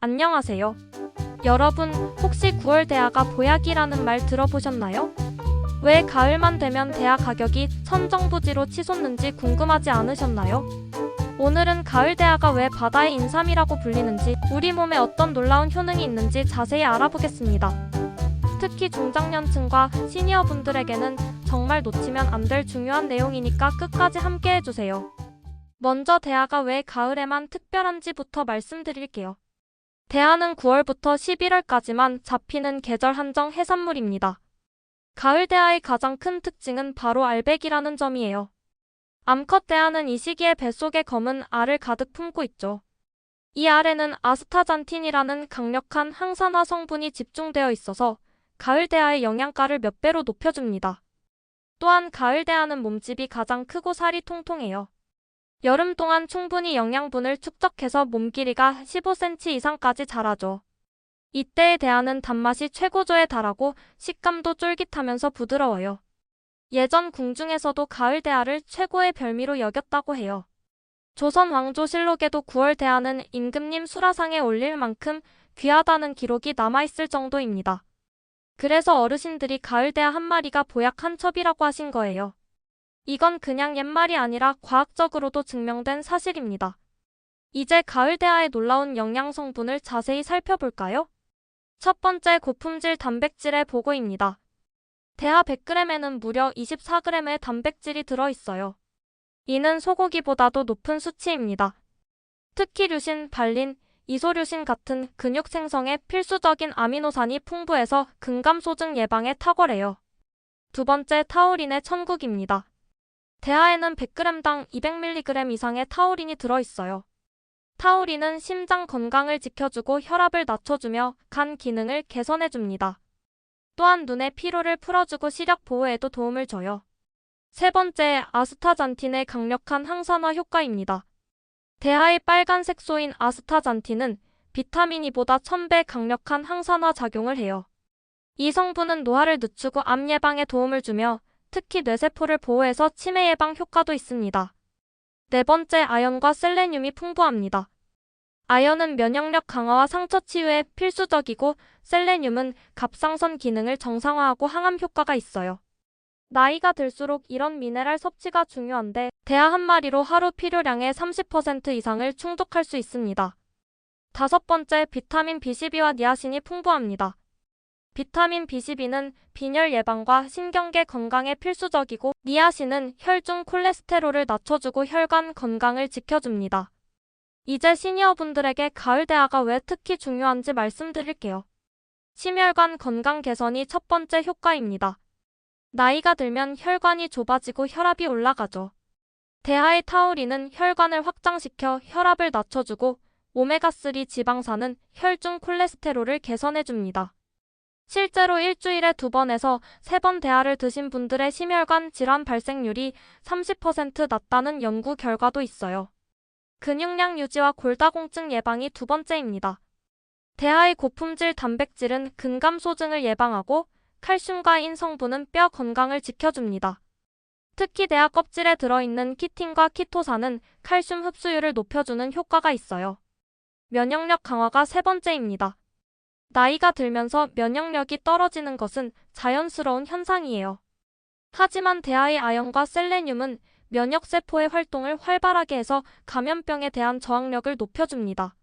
안녕하세요. 여러분, 혹시 9월 대하가 보약이라는 말 들어보셨나요? 왜 가을만 되면 대하 가격이 천정부지로 치솟는지 궁금하지 않으셨나요? 오늘은 가을 대하가 왜 바다의 인삼이라고 불리는지, 우리 몸에 어떤 놀라운 효능이 있는지 자세히 알아보겠습니다. 특히 중장년층과 시니어분들에게는 정말 놓치면 안 될 중요한 내용이니까 끝까지 함께 해주세요. 먼저 대하가 왜 가을에만 특별한지부터 말씀드릴게요. 대하는 9월부터 11월까지만 잡히는 계절 한정 해산물입니다. 가을 대하의 가장 큰 특징은 바로 알배기라는 점이에요. 암컷 대하는 이 시기에 뱃속에 검은 알을 가득 품고 있죠. 이 알에는 아스타잔틴이라는 강력한 항산화 성분이 집중되어 있어서 가을 대하의 영양가를 몇 배로 높여줍니다. 또한 가을 대하는 몸집이 가장 크고 살이 통통해요. 여름 동안 충분히 영양분을 축적해서 몸 길이가 15cm 이상까지 자라죠. 이때의 대하는 단맛이 최고조에 달하고 식감도 쫄깃하면서 부드러워요. 예전 궁중에서도 가을 대하를 최고의 별미로 여겼다고 해요. 조선 왕조실록에도 9월 대하는 임금님 수라상에 올릴 만큼 귀하다는 기록이 남아있을 정도입니다. 그래서 어르신들이 가을 대하 한 마리가 보약 한 첩이라고 하신 거예요. 이건 그냥 옛말이 아니라 과학적으로도 증명된 사실입니다. 이제 가을 대하의 놀라운 영양 성분을 자세히 살펴볼까요? 첫 번째, 고품질 단백질의 보고입니다. 대하 100g에는 무려 24g의 단백질이 들어있어요. 이는 소고기보다도 높은 수치입니다. 특히 류신, 발린, 이소류신 같은 근육 생성에 필수적인 아미노산이 풍부해서 근감소증 예방에 탁월해요. 두 번째, 타우린의 천국입니다. 대하에는 100g당 200mg 이상의 타우린이 들어있어요. 타우린은 심장 건강을 지켜주고 혈압을 낮춰주며 간 기능을 개선해줍니다. 또한 눈의 피로를 풀어주고 시력 보호에도 도움을 줘요. 세 번째, 아스타잔틴의 강력한 항산화 효과입니다. 대하의 빨간 색소인 아스타잔틴은 비타민 E보다 1000배 강력한 항산화 작용을 해요. 이 성분은 노화를 늦추고 암 예방에 도움을 주며 특히 뇌세포를 보호해서 치매 예방 효과도 있습니다. 네 번째, 아연과 셀레늄이 풍부합니다. 아연은 면역력 강화와 상처 치유에 필수적이고 셀레늄은 갑상선 기능을 정상화하고 항암 효과가 있어요. 나이가 들수록 이런 미네랄 섭취가 중요한데 대하 한 마리로 하루 필요량의 30% 이상을 충족할 수 있습니다. 다섯 번째, 비타민 B12와 니아신이 풍부합니다. 비타민 B12는 빈혈 예방과 신경계 건강에 필수적이고 니아신은 혈중 콜레스테롤을 낮춰주고 혈관 건강을 지켜줍니다. 이제 시니어분들에게 가을 대하가 왜 특히 중요한지 말씀드릴게요. 심혈관 건강 개선이 첫 번째 효과입니다. 나이가 들면 혈관이 좁아지고 혈압이 올라가죠. 대하의 타우린은 혈관을 확장시켜 혈압을 낮춰주고 오메가3 지방산은 혈중 콜레스테롤을 개선해줍니다. 실제로 일주일에 2번에서 3번 대하를 드신 분들의 심혈관 질환 발생률이 30% 낮다는 연구 결과도 있어요. 근육량 유지와 골다공증 예방이 두 번째입니다. 대하의 고품질 단백질은 근감소증을 예방하고 칼슘과 인 성분은 뼈 건강을 지켜줍니다. 특히 대하 껍질에 들어있는 키틴과 키토산은 칼슘 흡수율을 높여주는 효과가 있어요. 면역력 강화가 세 번째입니다. 나이가 들면서 면역력이 떨어지는 것은 자연스러운 현상이에요. 하지만 대하의 아연과 셀레늄은 면역세포의 활동을 활발하게 해서 감염병에 대한 저항력을 높여줍니다.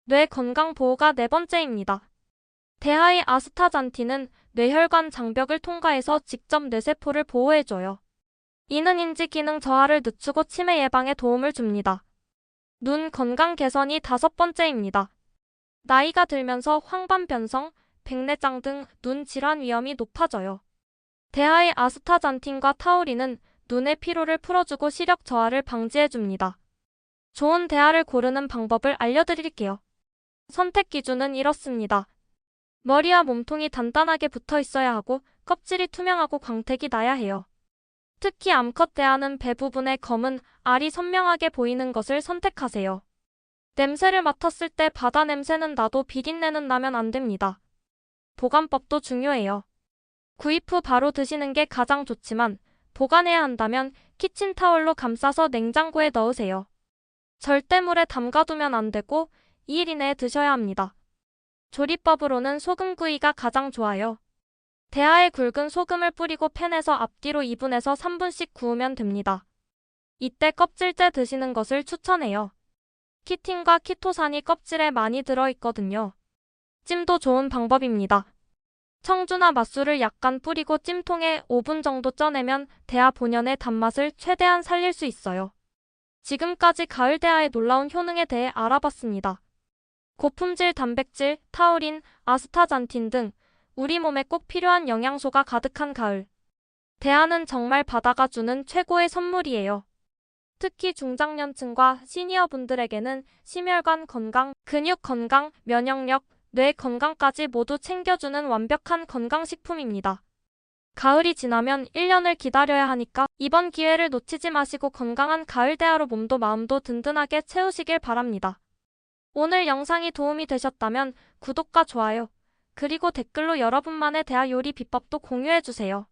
뇌 건강 보호가 네 번째입니다. 대하의 아스타잔틴은 뇌혈관 장벽을 통과해서 직접 뇌세포를 보호해줘요. 이는 인지 기능 저하를 늦추고 치매 예방에 도움을 줍니다. 눈 건강 개선이 다섯 번째입니다. 나이가 들면서 황반변성, 백내장 등 눈 질환 위험이 높아져요. 대하의 아스타잔틴과 타우린은 눈의 피로를 풀어주고 시력 저하를 방지해줍니다. 좋은 대하를 고르는 방법을 알려드릴게요. 선택 기준은 이렇습니다. 머리와 몸통이 단단하게 붙어 있어야 하고 껍질이 투명하고 광택이 나야 해요. 특히 암컷 대하는 배 부분에 검은 알이 선명하게 보이는 것을 선택하세요. 냄새를 맡았을 때 바다 냄새는 나도 비린내는 나면 안 됩니다. 보관법도 중요해요. 구입 후 바로 드시는 게 가장 좋지만 보관해야 한다면 키친타월로 감싸서 냉장고에 넣으세요. 절대 물에 담가두면 안 되고 2일 이내에 드셔야 합니다. 조리법으로는 소금구이가 가장 좋아요. 대하에 굵은 소금을 뿌리고 팬에서 앞뒤로 2분에서 3분씩 구우면 됩니다. 이때 껍질째 드시는 것을 추천해요. 키틴과 키토산이 껍질에 많이 들어있거든요. 찜도 좋은 방법입니다. 청주나 맛술을 약간 뿌리고 찜통에 5분 정도 쪄내면 대하 본연의 단맛을 최대한 살릴 수 있어요. 지금까지 가을 대하의 놀라운 효능에 대해 알아봤습니다. 고품질 단백질, 타우린, 아스타잔틴 등 우리 몸에 꼭 필요한 영양소가 가득한 가을. 대하는 정말 바다가 주는 최고의 선물이에요. 특히 중장년층과 시니어 분들에게는 심혈관 건강, 근육 건강, 면역력, 뇌 건강까지 모두 챙겨주는 완벽한 건강식품입니다. 가을이 지나면 1년을 기다려야 하니까 이번 기회를 놓치지 마시고 건강한 가을 대하로 몸도 마음도 든든하게 채우시길 바랍니다. 오늘 영상이 도움이 되셨다면 구독과 좋아요, 그리고 댓글로 여러분만의 대하 요리 비법도 공유해주세요.